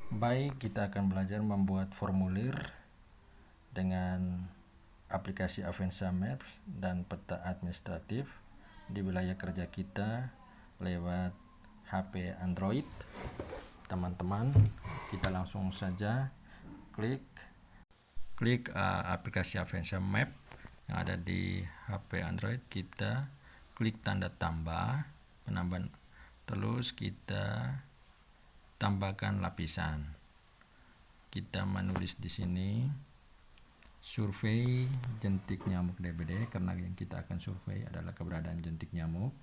Baik, kita akan belajar membuat formulir dengan aplikasi Avanza Maps dan peta administratif di wilayah kerja kita lewat HP Android. Teman-teman, kita langsung saja klik aplikasi Avanza Map yang ada di HP Android. Kita klik tanda tambah penambahan, terus kita tambahkan lapisan. Kita menulis di sini survei jentik nyamuk DBD, karena yang kita akan survei adalah keberadaan jentik nyamuk.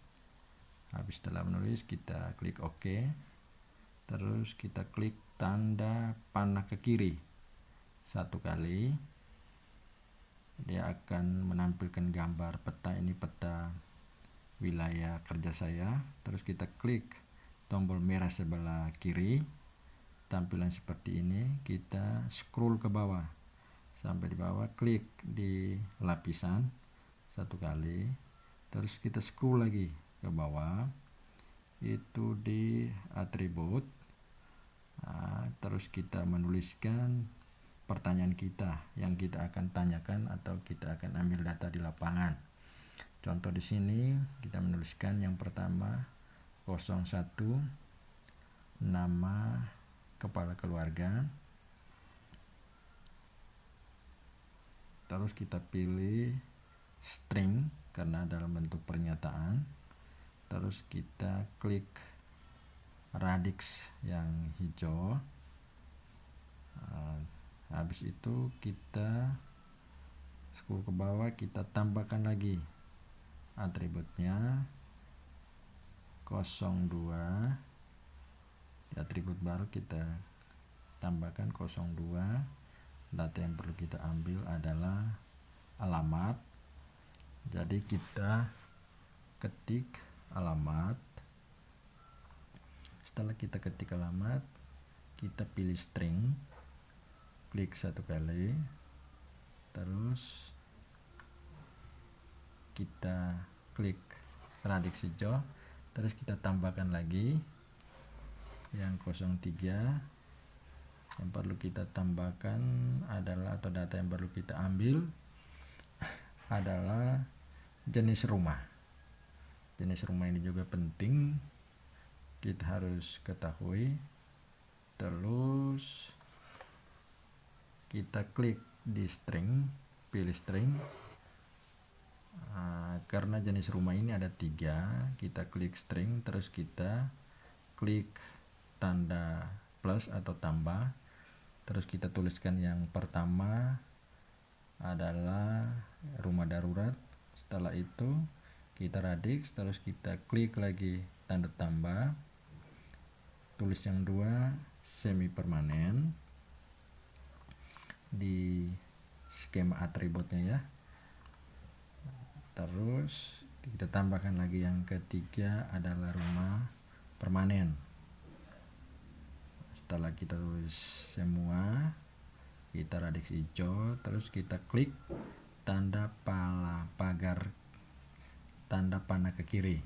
Habis setelah menulis, kita klik OK. Terus kita klik tanda panah ke kiri satu kali. Dia akan menampilkan gambar peta, ini peta wilayah kerja saya. Terus kita klik tombol merah sebelah kiri, tampilan seperti ini. Kita scroll ke bawah sampai di bawah, klik di lapisan satu kali, terus kita scroll lagi ke bawah, itu di atribut. Terus kita menuliskan pertanyaan kita yang kita akan tanyakan atau kita akan ambil data di lapangan. Contoh di sini kita menuliskan yang pertama 01, nama kepala keluarga. Terus kita pilih string karena dalam bentuk pernyataan. Terus kita klik radix yang hijau. Habis itu kita scroll ke bawah, kita tambahkan lagi atributnya 02. Di atribut baru kita tambahkan 02. Data yang perlu kita ambil adalah alamat. Jadi kita ketik alamat. Setelah kita ketik alamat, kita pilih string, klik satu kali, terus kita klik radix hijau, terus kita tambahkan lagi yang 03. Yang perlu kita tambahkan adalah, atau data yang perlu kita ambil adalah jenis rumah. Jenis rumah ini juga penting, kita harus ketahui. Terus kita klik di string, pilih string. Karena jenis rumah ini ada 3, kita klik string, terus kita klik tanda plus atau tambah. Terus kita tuliskan yang pertama adalah rumah darurat. Setelah itu kita radix, terus kita klik lagi tanda tambah, tulis yang 2 semi permanen di skema atributnya ya. Terus kita tambahkan lagi yang ketiga adalah rumah permanen. Setelah kita tulis semua, kita radix hijau, terus kita klik tanda pagar, tanda panah ke kiri.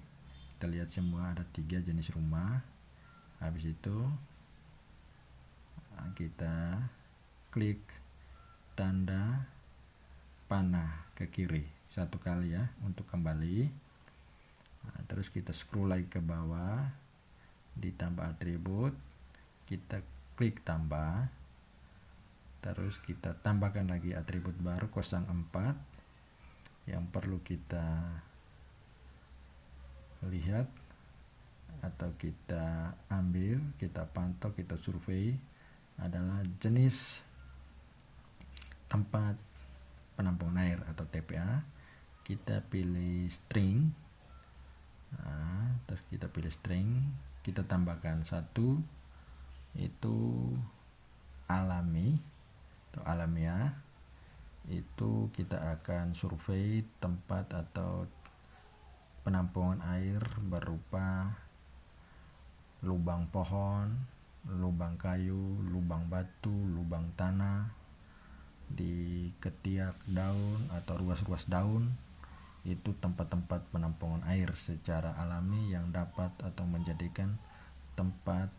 Kita lihat semua ada 3 jenis rumah. Habis itu kita klik tanda panah ke kiri satu kali ya untuk kembali. Terus kita scroll lagi ke bawah, ditambah atribut, kita klik tambah, terus kita tambahkan lagi atribut baru 04. Yang perlu kita lihat atau kita ambil, kita pantau, kita survei adalah jenis tempat penampungan air atau TPA. Kita pilih string, terus kita pilih string, kita tambahkan 1, itu alami atau alamiah. Itu kita akan survei tempat atau penampungan air berupa lubang pohon, lubang kayu, lubang batu, lubang tanah, di ketiak daun atau ruas-ruas daun. Itu tempat-tempat penampungan air secara alami yang dapat atau menjadikan tempat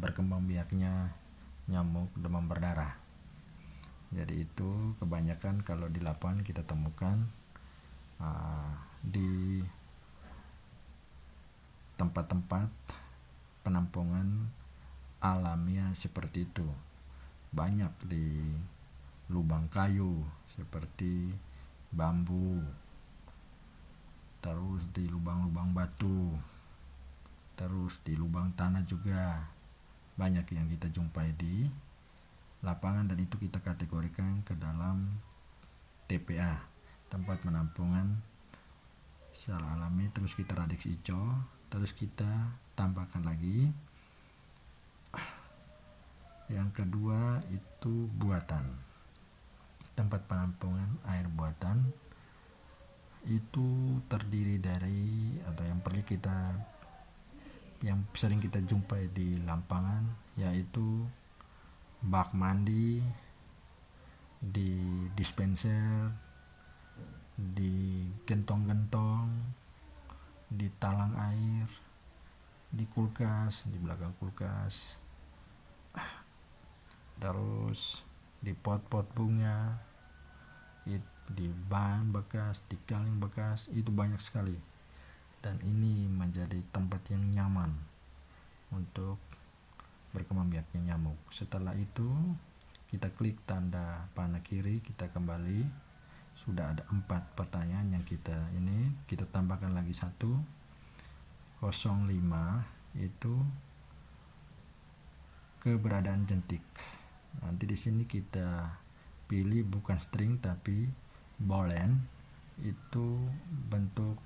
berkembang biaknya nyamuk demam berdarah. Jadi itu kebanyakan kalau di lapangan kita temukan di tempat-tempat penampungan alamiah seperti itu. Banyak di lubang kayu seperti bambu, terus di lubang-lubang batu, terus di lubang tanah juga banyak yang kita jumpai di lapangan, dan itu kita kategorikan ke dalam TPA, tempat penampungan secara alami. Terus kita radix hijau, terus kita tambahkan lagi yang kedua itu buatan, tempat penampungan air buatan. Itu terdiri dari, atau yang sering kita jumpai di lapangan, yaitu bak mandi, di dispenser, di gentong-gentong, di talang air, di kulkas, di belakang kulkas, terus di pot-pot bunga, di ban bekas, di kaleng bekas, itu banyak sekali. Dan ini menjadi tempat yang nyaman untuk berkembang biaknya nyamuk. Setelah itu kita klik tanda panah kiri, kita kembali. Sudah ada 4 pertanyaan yang kita tambahkan lagi 105, itu keberadaan jentik. Nanti di sini kita pilih bukan string tapi boolean, itu bentuk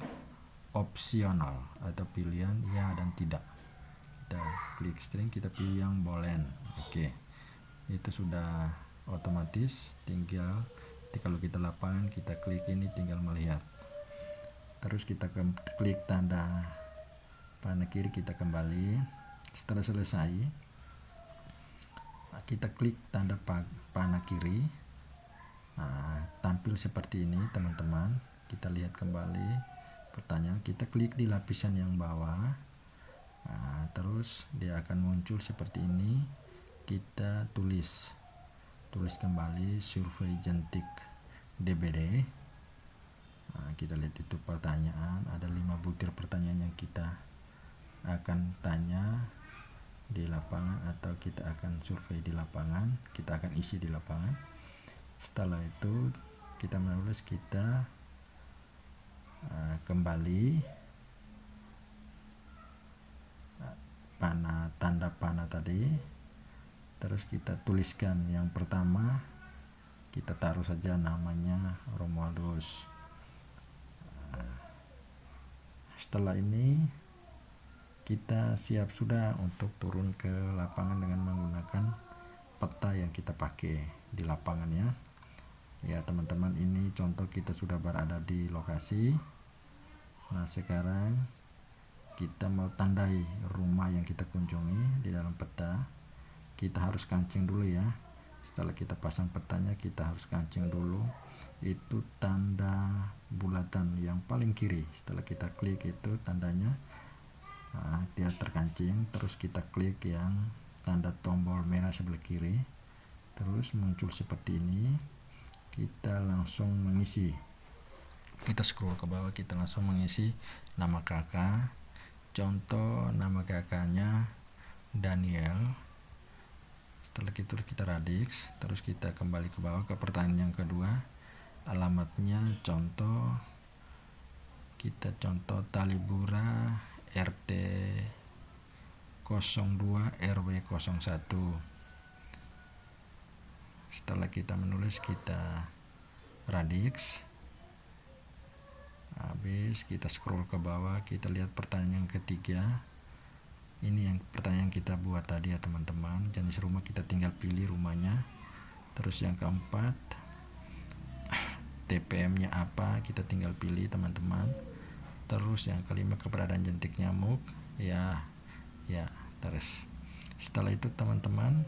opsional atau pilihan ya dan tidak. Kita klik string, kita pilih yang boolean. Oke, itu sudah otomatis. Tinggal kalau kita lapangan, kita klik ini, tinggal melihat. Terus kita klik tanda panah kiri, kita kembali. Setelah selesai, kita klik tanda panah kiri. Tampil seperti ini teman-teman. Kita lihat kembali pertanyaan, kita klik di lapisan yang bawah. Terus dia akan muncul seperti ini. Kita tulis kembali survei jentik DBD. Kita lihat itu pertanyaan, ada 5 butir pertanyaan yang kita akan tanya di lapangan, atau kita akan survei di lapangan, kita akan isi di lapangan. Setelah itu kita menulis, kita kembali tanda panah tadi, terus kita tuliskan yang pertama, kita taruh saja namanya Romualdus. Setelah ini kita siap sudah untuk turun ke lapangan dengan menggunakan peta yang kita pakai di lapangannya. Ya teman-teman, ini contoh kita sudah berada di lokasi. Nah sekarang kita mau tandai rumah yang kita kunjungi di dalam peta. Kita harus kancing dulu ya. Setelah kita pasang petanya, kita harus kancing dulu. Itu tanda bulatan yang paling kiri. Setelah kita klik itu tandanya, dia terkancing. Terus kita klik yang tanda tombol merah sebelah kiri. Terus muncul seperti ini. Kita langsung mengisi. Kita scroll ke bawah, kita langsung mengisi nama kakak. Contoh nama kakaknya Daniel. Setelah itu kita radix, terus kita kembali ke bawah ke pertanyaan yang kedua. Alamatnya contoh, kita contoh Talibura RT 02 RW 01. Setelah kita menulis, kita radix. Habis kita scroll ke bawah, kita lihat pertanyaan yang ketiga. Ini yang pertanyaan kita buat tadi ya teman-teman. Jenis rumah kita tinggal pilih rumahnya. Terus yang keempat, TPM-nya apa, kita tinggal pilih teman-teman. Terus yang kelima, keberadaan jentik nyamuk. Ya. Terus setelah itu teman-teman,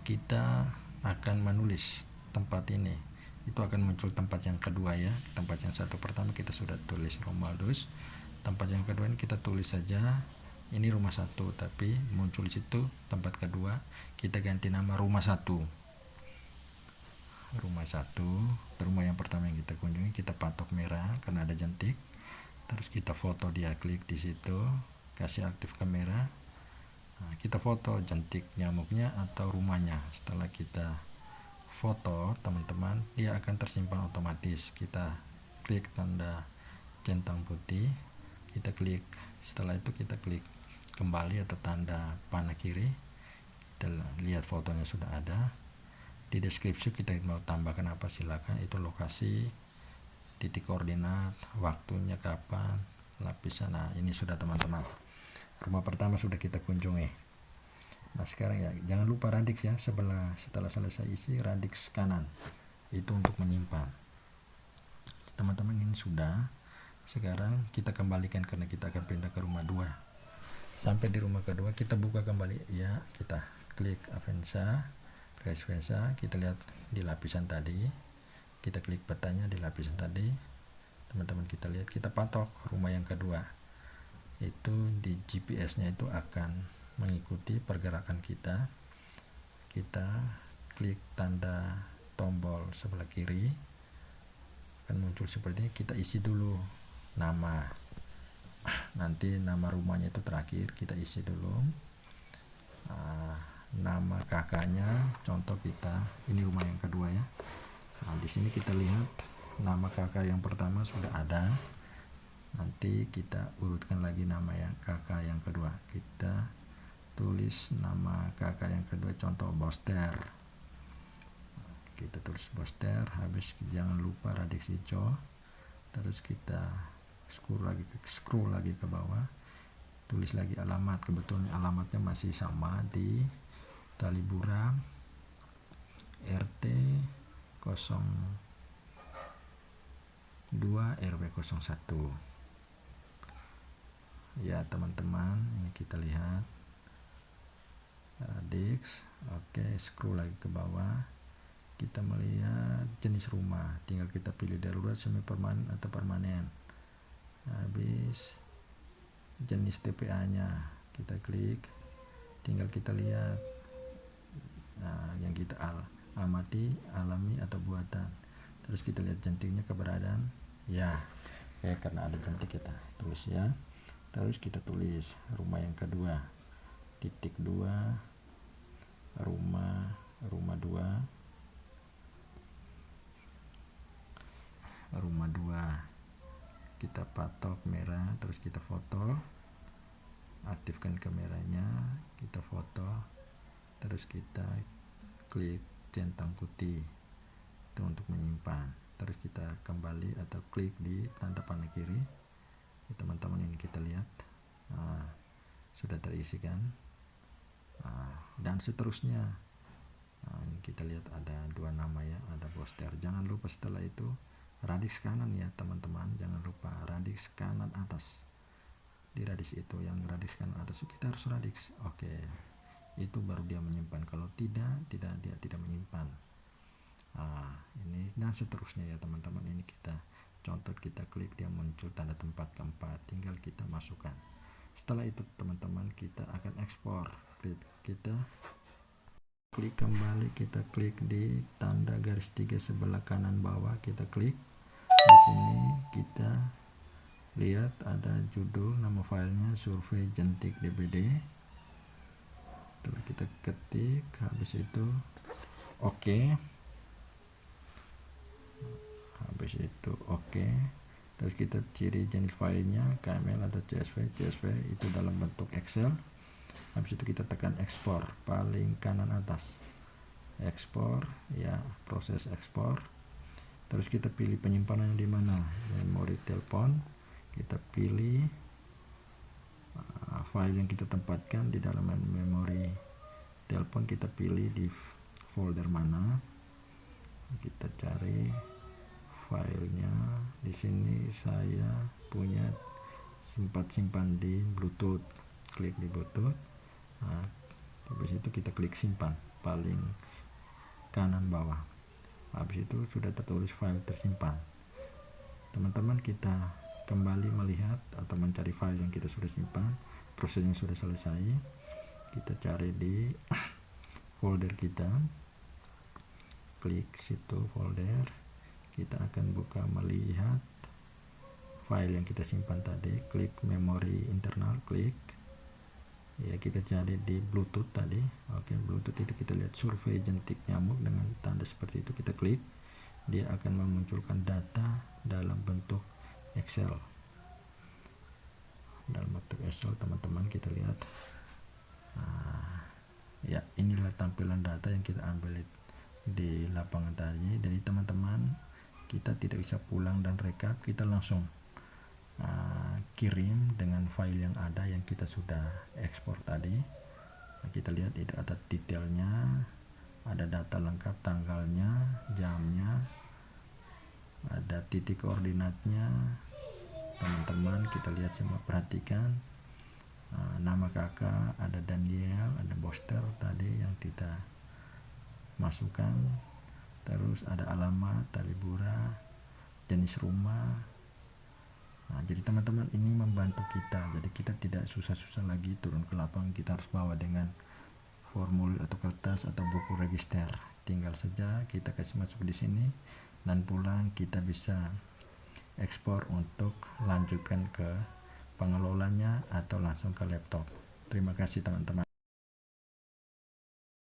kita akan menulis tempat ini. Itu akan muncul tempat yang kedua ya. Tempat yang satu pertama kita sudah tulis Romualdus. Tempat yang kedua ini kita tulis saja ini rumah 1, tapi muncul di situ tempat kedua, kita ganti nama rumah 1. Rumah 1, rumah yang pertama yang kita kunjungi, kita patok merah karena ada jentik. Terus kita foto dia, klik di situ, kasih aktif kamera. Nah, kita foto jentik nyamuknya atau rumahnya. Setelah kita foto, teman-teman, dia akan tersimpan otomatis. Kita klik tanda centang putih, kita klik. Setelah itu kita klik kembali atau tanda panah kiri. Kita lihat fotonya sudah ada. Di deskripsi kita mau tambahkan apa, silakan. Itu lokasi, titik koordinat, waktunya kapan, lapisan. Nah, ini sudah teman-teman. Rumah pertama sudah kita kunjungi. Nah, sekarang ya jangan lupa radix ya, setelah selesai isi radix kanan itu untuk menyimpan. Teman-teman, ini sudah. Sekarang kita kembalikan karena kita akan pindah ke rumah 2. Sampai di rumah kedua kita buka kembali ya, kita klik Avanza, kita lihat di lapisan tadi, kita klik petanya di lapisan tadi. Teman-teman, kita lihat, kita patok rumah yang kedua. Itu di GPS-nya itu akan mengikuti pergerakan kita. Kita klik tanda tombol sebelah kiri, akan muncul seperti ini. Kita isi dulu nama, nanti nama rumahnya itu terakhir, kita isi dulu. Nama kakaknya, contoh kita ini rumah yang kedua ya. Nah, di sini kita lihat nama kakak yang pertama sudah ada. Nanti kita urutkan lagi nama yang kakak yang kedua. Kita tulis nama kakak yang kedua, contoh Boster. Kita tulis Boster, habis jangan lupa radix hijau. Terus kita scroll lagi ke bawah, tulis lagi alamat. Kebetulan alamatnya masih sama di Talibura RT 02 RW 01 ya teman-teman. Ini kita lihat radix. Oke, scroll lagi ke bawah, kita melihat jenis rumah, tinggal kita pilih darurat, semi permanen atau permanen. Habis jenis TPA nya kita klik, tinggal kita lihat yang kita amati, alami atau buatan. Terus kita lihat jentiknya, keberadaan ya, karena ada jentik kita tulis ya. Terus kita tulis rumah yang kedua, titik 2, rumah 2, kita patok merah, terus kita foto, aktifkan kameranya, kita foto, terus kita klik centang putih itu untuk menyimpan. Terus kita kembali atau klik di tanda panah kiri ya, teman-teman. Ini kita lihat sudah terisi kan, dan seterusnya. Ini kita lihat ada 2 nama ya, ada Boster. Jangan lupa setelah itu radix kanan ya teman-teman, jangan lupa radix kanan atas. Di radix itu, yang radix kanan atas kita harus radix. Oke, itu baru dia menyimpan. Kalau tidak dia tidak menyimpan. Ini dan seterusnya ya teman-teman. Ini kita contoh, kita klik, dia muncul tanda tempat keempat, tinggal kita masukkan. Setelah itu teman-teman, kita akan ekspor. Kita klik kembali, kita klik di tanda garis 3 sebelah kanan bawah, kita klik di sini, kita lihat ada judul, nama filenya survei jentik DBD. Setelah kita ketik, habis itu oke. Terus kita ciri jenis filenya KML atau CSV itu dalam bentuk Excel. Habis itu kita tekan ekspor paling kanan atas, ekspor ya, proses ekspor. Terus kita pilih penyimpanan di mana, memori telepon. Kita pilih file yang kita tempatkan di dalam memori telepon, kita pilih di folder mana, kita cari filenya. Di sini saya punya simpan di Bluetooth, klik di Bluetooth. Habis itu kita klik simpan paling kanan bawah. Habis itu sudah tertulis file tersimpan. Teman-teman, kita kembali melihat atau mencari file yang kita sudah simpan. prosesnya sudah selesai. Kita cari di folder kita, klik situ folder, kita akan buka melihat file yang kita simpan tadi, klik memori internal, klik ya, kita cari di Bluetooth tadi. Oke, Bluetooth itu kita lihat survei jentik nyamuk dengan tanda seperti itu, kita klik, dia akan memunculkan data dalam bentuk Excel. Dalam bentuk Excel teman-teman, kita lihat ya, inilah tampilan data yang kita ambil di lapangan tadi. Jadi teman-teman, kita tidak bisa pulang dan rekap, kita langsung kirim dengan file yang ada yang kita sudah ekspor tadi. Kita lihat itu ada detailnya, ada data lengkap, tanggalnya, jamnya, ada titik koordinatnya. Teman-teman, kita lihat semua, perhatikan nama kakak, ada Daniel, ada Boster tadi yang kita masukkan, terus ada alamat, Talibura, jenis rumah. Jadi teman-teman, ini membantu kita, jadi kita tidak susah-susah lagi turun ke lapangan, kita harus bawa dengan formulir atau kertas atau buku register. Tinggal saja kita kasih masuk di sini dan pulang kita bisa ekspor untuk lanjutkan ke pengelolanya atau langsung ke laptop. Terima kasih teman-teman.